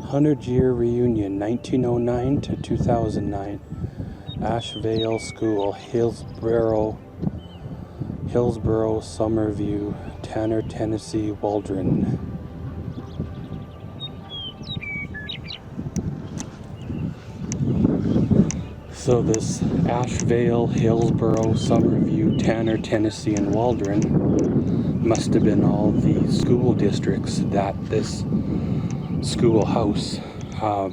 100-year reunion, 1909 to 2009. Ashevale School, Hillsboro, Summerview, Tanner, Tennessee, Waldron. So this Ashevale, Hillsboro, Summerview, Tanner, Tennessee, and Waldron must have been all the school districts that this schoolhouse, all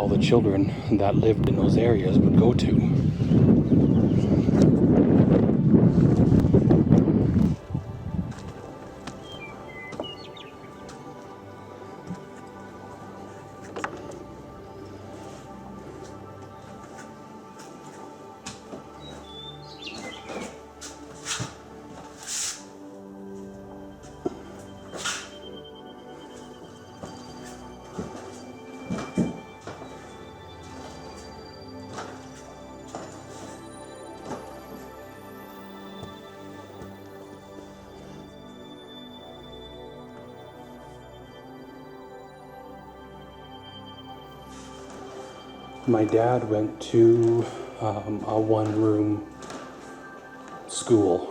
the children that lived in those areas would go to. My dad went to a one-room school.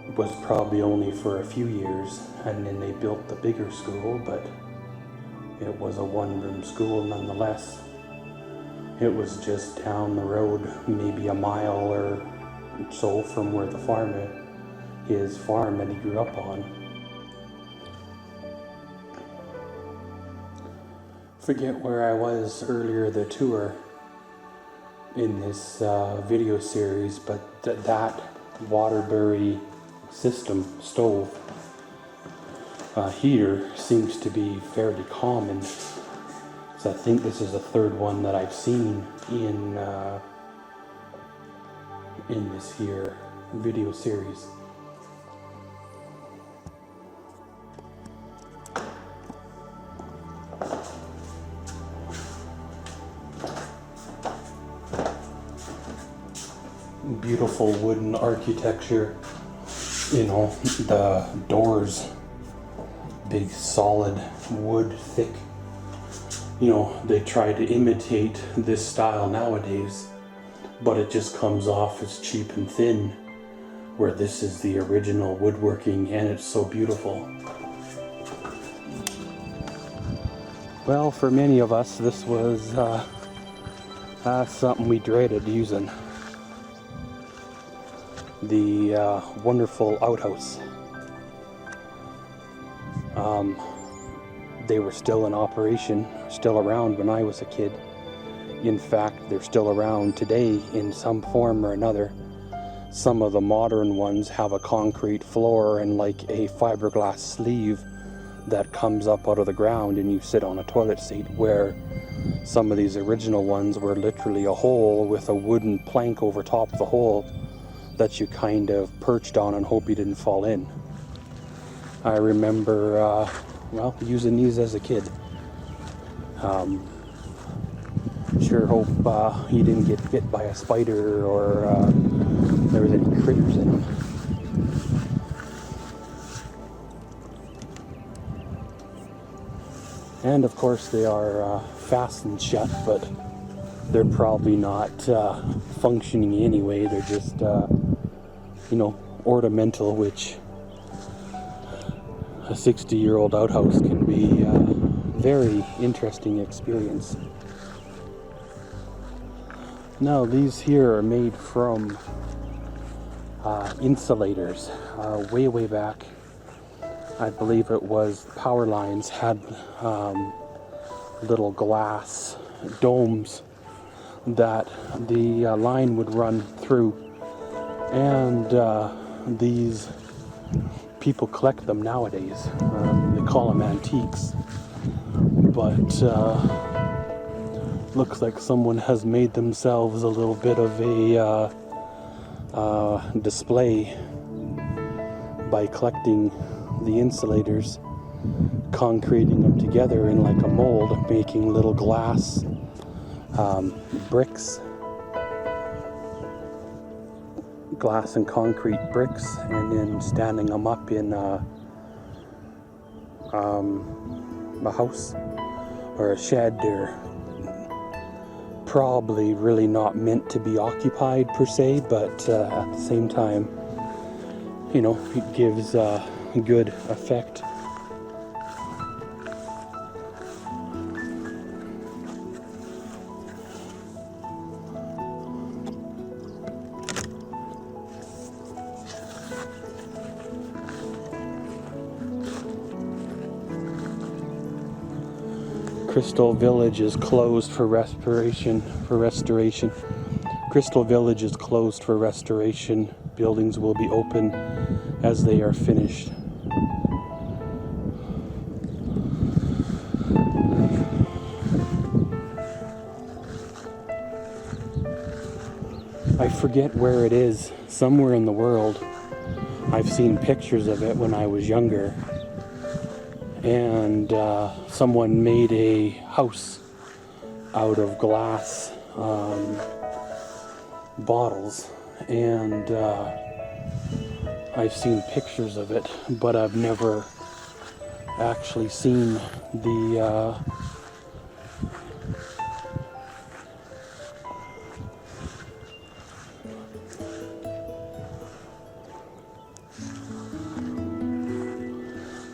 It was probably only for a few years, and then they built the bigger school, but it was a one-room school nonetheless. It was just down the road, maybe a mile or so from where his farm that he grew up on. Forget where I was earlier the tour in this video series, but that Waterbury system stove heater seems to be fairly common. So I think this is the third one that I've seen in this here video series. Beautiful wooden architecture, the doors, big solid wood, thick. They try to imitate this style nowadays, but it just comes off as cheap and thin, where this is the original woodworking, and it's so beautiful. Well, for many of us, this was something we dreaded using. The wonderful outhouse. They were still in operation, still around when I was a kid. In fact, they're still around today in some form or another. Some of the modern ones have a concrete floor and like a fiberglass sleeve that comes up out of the ground and you sit on a toilet seat, where some of these original ones were literally a hole with a wooden plank over top of the hole that you kind of perched on and hope you didn't fall in. I remember, using these as a kid. Sure hope he didn't get bit by a spider or there was any critters in him. And of course they are fastened shut, but they're probably not functioning anyway. They're just ornamental, which a 60-year-old outhouse can be a very interesting experience. Now these here are made from insulators. Way back, I believe it was power lines had little glass domes that the line would run through, and these people collect them nowadays. They call them antiques, but looks like someone has made themselves a little bit of a display by collecting the insulators, concreting them together in like a mold, making little glass bricks glass and concrete bricks and then standing them up in a house or a shed. They're probably really not meant to be occupied per se, but at the same time, you know, it gives a good effect. Crystal Village is closed for restoration. Crystal Village is closed for restoration. Buildings will be open as they are finished. I forget where it is, somewhere in the world. I've seen pictures of it when I was younger. And someone made a house out of glass bottles, and I've seen pictures of it, but I've never actually seen the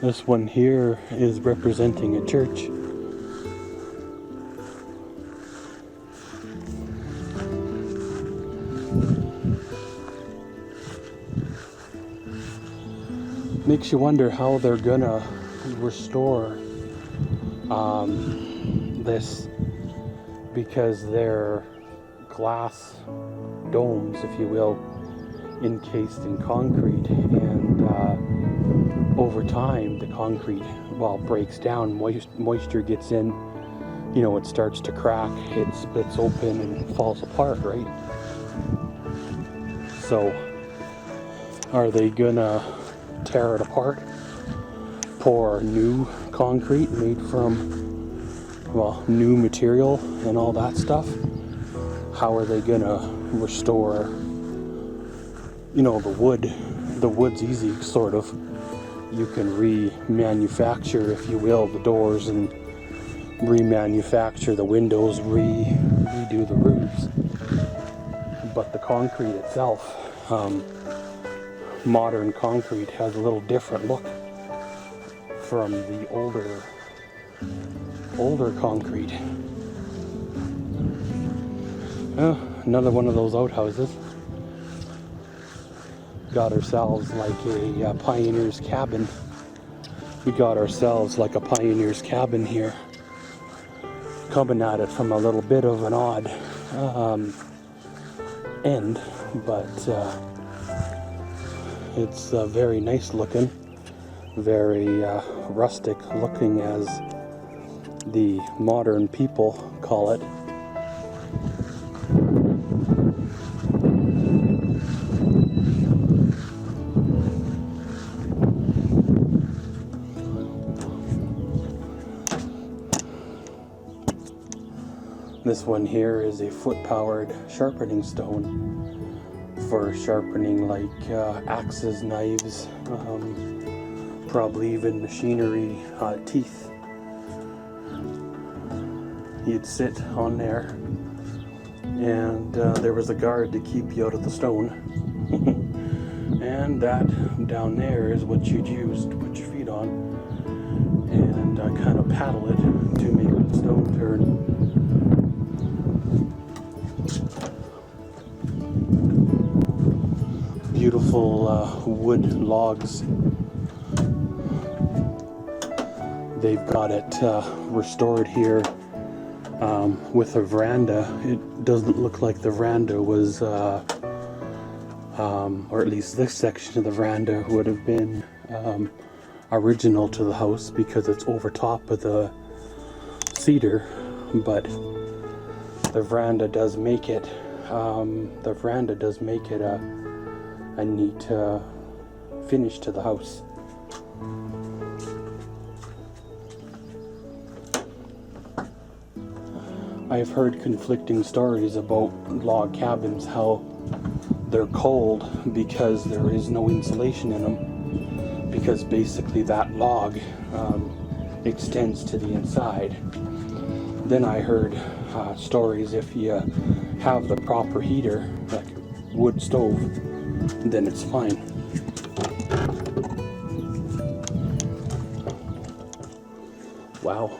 This one here is representing a church. Makes you wonder how they're gonna restore this, because they're glass domes, if you will, encased in concrete, and over time the concrete, well, breaks down, moisture gets in, you know, it starts to crack, it splits open and falls apart, right? So are they gonna tear it apart, pour new concrete made from, well, new material and all that stuff? How are they gonna restore, you know, the wood? The wood's easy, sort of. You can remanufacture, if you will, the doors, and remanufacture the windows, redo the roofs. But the concrete itself, modern concrete, has a little different look from the older concrete. Another one of those outhouses. Got ourselves like a pioneer's cabin. We got ourselves like a pioneer's cabin here. Coming at it from a little bit of an odd end, but it's very nice looking, very rustic looking, as the modern people call it. This one here is a foot-powered sharpening stone for sharpening like axes, knives, probably even machinery, teeth. You'd sit on there, and there was a guard to keep you out of the stone. And that down there is what you'd use to put your feet on and kind of paddle it to make the stone turn. Beautiful wood logs. They've got it restored here with a veranda. It doesn't look like the veranda was, or at least this section of the veranda would have been original to the house, because it's over top of the cedar. But the veranda does make it. A neat finish to the house. I've heard conflicting stories about log cabins, how They're cold because there is no insulation in them, because basically that log extends to the inside. Then I heard stories, if you have the proper heater, like wood stove, then it's fine. Wow.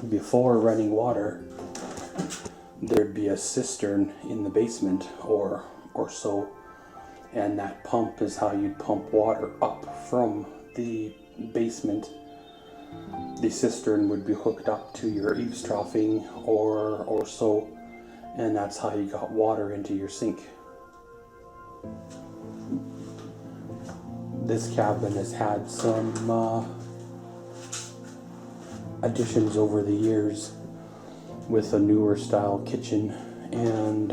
Before running water, there'd be a cistern in the basement or so, and that pump is how you'd pump water up from the basement. The cistern would be hooked up to your eaves troughing or so, and that's how you got water into your sink. This cabin has had some additions over the years, with a newer style kitchen and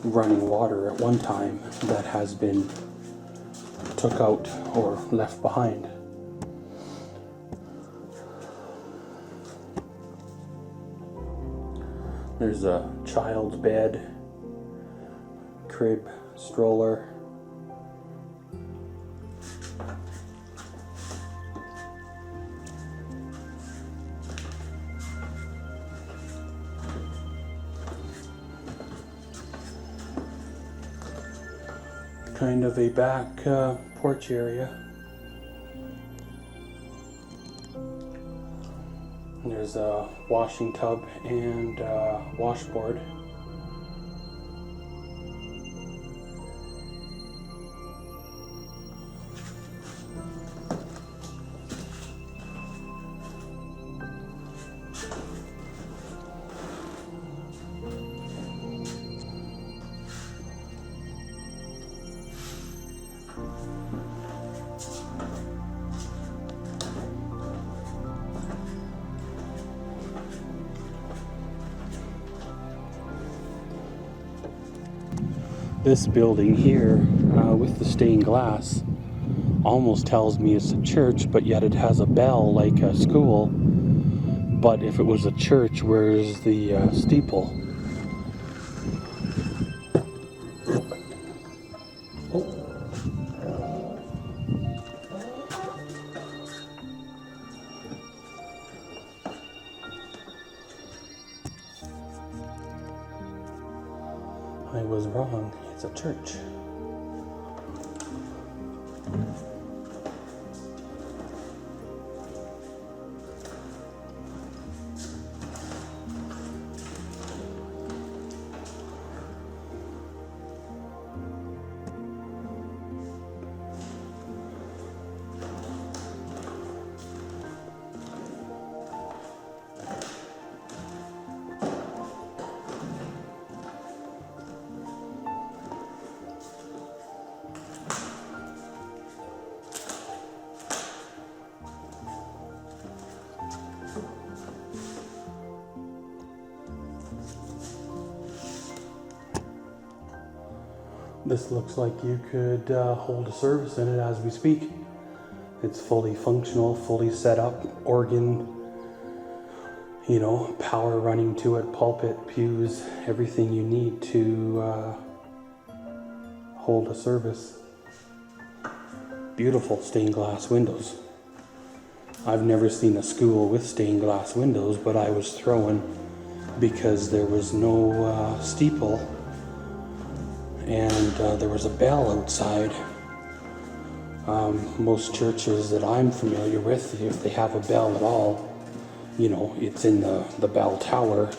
running water at one time that has been took out or left behind. There's a child's bed, crib, stroller. Kind of a back porch area. There's a washing tub and washboard. This building here, with the stained glass, almost tells me it's a church, but yet it has a bell like a school. But if it was a church, where's the steeple? I was wrong. It's a church. This looks like you could hold a service in it as we speak. It's fully functional, fully set up, organ, you know, power running to it, pulpit, pews, everything you need to hold a service. Beautiful stained glass windows. I've never seen a school with stained glass windows, but I was thrown because there was no steeple. And there was a bell outside. Most churches that I'm familiar with, if they have a bell at all, you know, it's in the bell tower